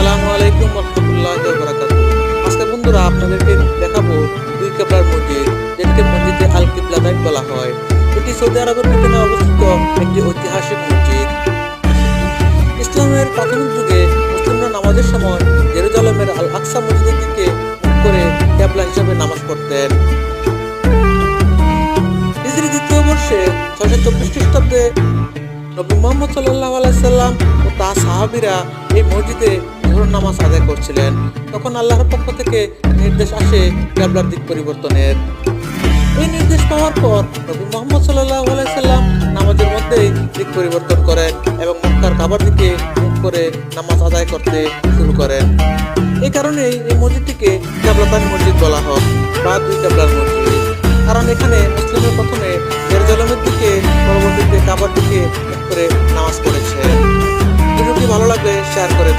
আসসালামু আলাইকুম রহমতুল্লাহি ওয়া বারাকাতুহু। আজকে বন্ধুরা আপনাদেরকে দেখাবো দুই কিবলার মসজিদ, যেটাকে মসজিদে আল কিবলাতাইন বলা হয়। এটি সৌদি আরবের মধ্যে অবস্থিত একটি ঐতিহাসিক মসজিদ। ইসলামের প্রাথমিক যুগে মুসলিমরা নামাজের সময় জেরুজালেমের আল আকসা মসজিদের দিকে মুখ করে কিবলা হিসেবে নামাজ পড়তেন। হিজরি দ্বিতীয় বর্ষে 624 খ্রিস্টাব্দে নবী মুহাম্মদ সাল্লাল্লাহু আলাইহি সাল্লাম ও তার সাহাবীরা এই মসজিদে জোহর নামাজ আদায় করছিলেন। তখন আল্লাহর পক্ষ থেকে নির্দেশ আসে কিবলার দিক পরিবর্তনের। এই নির্দেশ পাওয়ার পর নবী মুহাম্মদ সাল্লাল্লাহু আলাইহি সাল্লাম নামাজের মধ্যেই দিক পরিবর্তন করেন এবং মক্কার কাবার দিকে মুখ করে নামাজ আদায় করতে শুরু করেন। এই কারণেই এই মসজিদটিকে কিবলাতাইন মসজিদ বলা হয় বা দুই কিবলার মসজিদ, কারণ এখানে মুসলিমরা প্রথমে জেরুজালেমের দিকে, পরবর্তীতে কাবার দিকে মুখ করে নামাজ পড়েছে। ভিডিওটি ভালো লাগলে শেয়ার করে দিন।